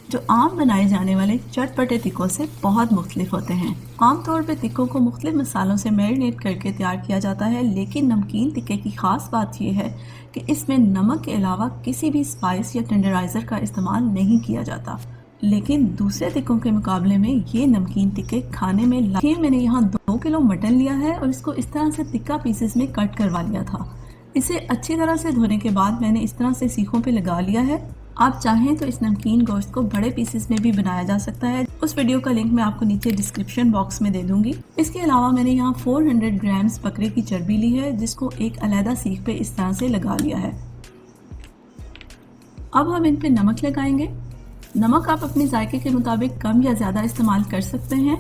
जो आम बनाए जाने वाले चटपटे तिक्कों से बहुत मुख्तलिफ होते हैं। आमतौर पर तिक्कों को मुख्तलिफ मसालों से मैरिनेट करके तैयार किया जाता है, लेकिन नमकीन तिक्के की ख़ास बात यह है कि इसमें नमक के अलावा किसी भी स्पाइस या टेंडराइज़र का इस्तेमाल नहीं किया जाता। लेकिन दूसरे तिक्कों के मुकाबले में ये नमकीन तिक्के खाने में मैंने यहाँ 2 किलो मटन लिया है और इसको इस तरह से तिक्का पीसेस में कट करवा लिया था। इसे अच्छी तरह से धोने के बाद मैंने इस तरह से सीखों पे लगा लिया है। आप चाहें तो इस नमकीन गोश्त को बड़े पीसेस में भी बनाया जा सकता है। उस वीडियो का लिंक मैं आपको नीचे डिस्क्रिप्शन बॉक्स में दे दूंगी। इसके अलावा मैंने यहाँ 400 ग्राम्स बकरे की चर्बी ली है, जिसको एक अलहदा सीख पे इस तरह से लगा लिया है। अब हम इन पे नमक लगाएंगे। नमक आप अपने जायके के मुताबिक कम या ज़्यादा इस्तेमाल कर सकते हैं।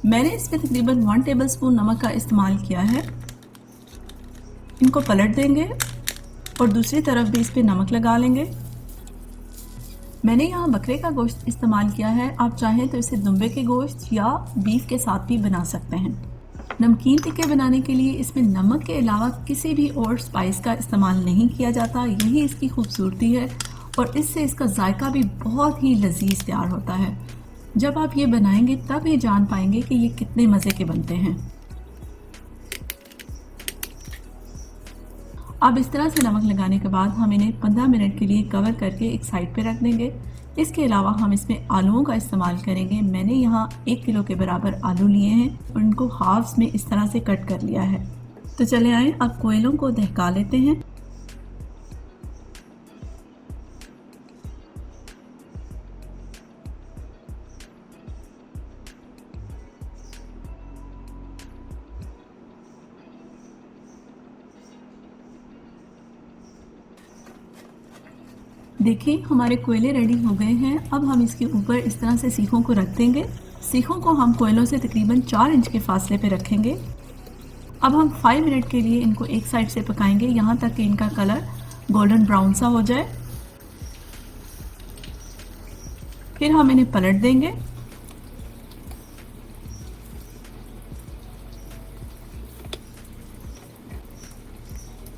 मैंने इस पर तकरीबन 1 टेबलस्पून नमक का इस्तेमाल किया है। इनको पलट देंगे और दूसरी तरफ भी इस पर नमक लगा लेंगे। मैंने यहाँ बकरे का गोश्त इस्तेमाल किया है, आप चाहें तो इसे दुम्बे के गोश्त या बीफ के साथ भी बना सकते हैं। नमकीन टिक्के बनाने के लिए इसमें नमक के अलावा किसी भी और स्पाइस का इस्तेमाल नहीं किया जाता। यही इसकी खूबसूरती है और इससे इसका जायका भी बहुत ही लजीज तैयार होता है। जब आप ये बनाएंगे तब ये जान पाएंगे कि ये कितने मज़े के बनते हैं। अब इस तरह से नमक लगाने के बाद हम इन्हें 15 मिनट के लिए कवर करके एक साइड पे रख देंगे। इसके अलावा हम इसमें आलूओं का इस्तेमाल करेंगे। मैंने यहाँ 1 किलो के बराबर आलू लिए हैं और इनको हाफ्स में इस तरह से कट कर लिया है। तो चले आए अब कोयलों को दहका लेते हैं। देखिए हमारे कोयले रेडी हो गए हैं। अब हम इसके ऊपर इस तरह से सीखों को रख देंगे। सीखों को हम कोयलों से तकरीबन 4 इंच के फासले पे रखेंगे। अब हम 5 मिनट के लिए इनको एक साइड से पकाएंगे, यहाँ तक कि इनका कलर गोल्डन ब्राउन सा हो जाए। फिर हम इन्हें पलट देंगे।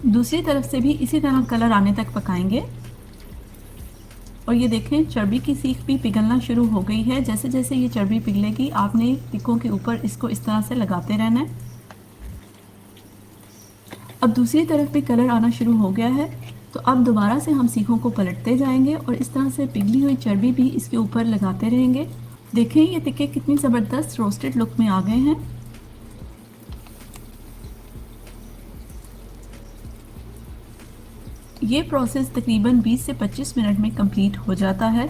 दूसरी तरफ से भी इसी तरह कलर आने तक पकाएंगे। और ये देखें चर्बी की सीख भी पिघलना शुरू हो गई है। जैसे जैसे ये चर्बी पिघलेगी आपने टिक्कों के ऊपर इसको इस तरह से लगाते रहना है। अब दूसरी तरफ भी कलर आना शुरू हो गया है, तो अब दोबारा से हम सीखों को पलटते जाएंगे और इस तरह से पिघली हुई चर्बी भी इसके ऊपर लगाते रहेंगे। देखें ये टिक्के कितनी ज़बरदस्त रोस्टेड लुक में आ गए हैं। ये प्रोसेस तकरीबन 20 से 25 मिनट में कंप्लीट हो जाता है।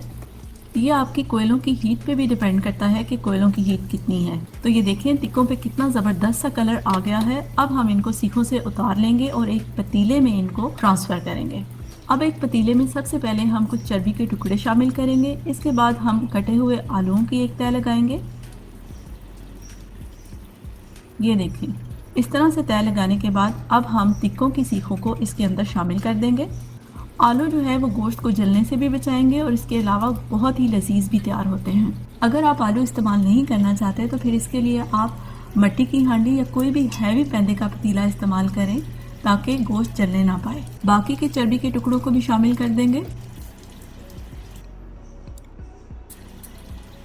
ये आपकी कोयलों की हीट पे भी डिपेंड करता है कि कोयलों की हीट कितनी है। तो ये देखें टिक्कों पे कितना ज़बरदस्त सा कलर आ गया है। अब हम इनको सीखों से उतार लेंगे और एक पतीले में इनको ट्रांसफ़र करेंगे। अब एक पतीले में सबसे पहले हम कुछ चर्बी के टुकड़े शामिल करेंगे। इसके बाद हम कटे हुए आलूओं की एक तह लगाएंगे। ये देखें इस तरह से तय लगाने के बाद अब हम टिक्कों की सीखों को इसके अंदर शामिल कर देंगे। आलू जो है वो गोश्त को जलने से भी बचाएंगे और इसके अलावा बहुत ही लजीज भी तैयार होते हैं। अगर आप आलू इस्तेमाल नहीं करना चाहते तो फिर इसके लिए आप मिट्टी की हांडी या कोई भी हैवी पैंदे का पतीला इस्तेमाल करें ताकि गोश्त जलने ना पाए। बाकी के चर्बी के टुकड़ों को भी शामिल कर देंगे।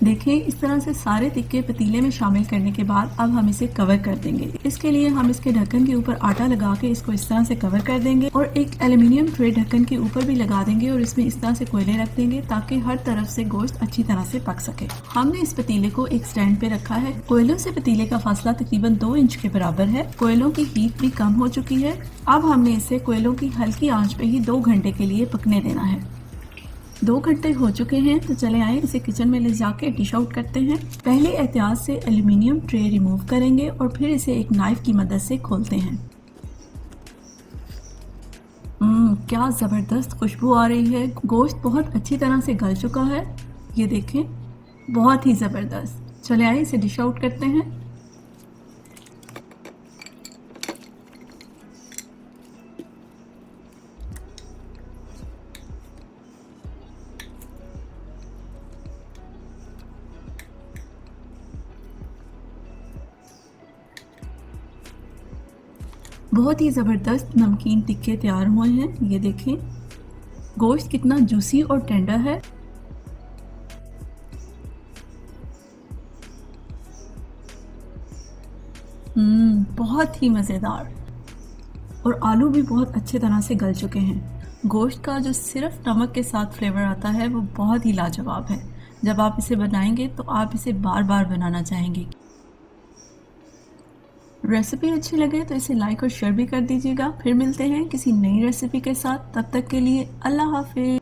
देखिए इस तरह से सारे टिक्के पतीले में शामिल करने के बाद अब हम इसे कवर कर देंगे। इसके लिए हम इसके ढक्कन के ऊपर आटा लगा के इसको इस तरह से कवर कर देंगे और एक एल्युमिनियम ट्रे ढक्कन के ऊपर भी लगा देंगे और इसमें इस तरह से कोयले रख देंगे ताकि हर तरफ से गोश्त अच्छी तरह से पक सके। हमने इस पतीले को एक स्टैंड पे रखा है। कोयलों से पतीले का फासला तकरीबन 2 इंच के बराबर है। कोयलों की हीट भी कम हो चुकी है। अब हमने इसे कोयलों की हल्की आंच पे ही 2 घंटे के लिए पकने देना है। 2 घंटे हो चुके हैं, तो चले आए इसे किचन में ले जाके डिश आउट करते हैं। पहले एहतियात से एल्युमिनियम ट्रे रिमूव करेंगे और फिर इसे एक नाइफ की मदद से खोलते हैं। क्या ज़बरदस्त खुशबू आ रही है। गोश्त बहुत अच्छी तरह से गल चुका है। ये देखें बहुत ही ज़बरदस्त। चले आए इसे डिश आउट करते हैं। बहुत ही ज़बरदस्त नमकीन टिक्के तैयार हुए हैं। ये देखें गोश्त कितना जूसी और टेंडर है। बहुत ही मज़ेदार। और आलू भी बहुत अच्छे तरह से गल चुके हैं। गोश्त का जो सिर्फ नमक के साथ फ्लेवर आता है वो बहुत ही लाजवाब है। जब आप इसे बनाएंगे तो आप इसे बार बार बनाना चाहेंगे। रेसिपी अच्छी लगे तो इसे लाइक और शेयर भी कर दीजिएगा। फिर मिलते हैं किसी नई रेसिपी के साथ। तब तक के लिए अल्लाह हाफिज।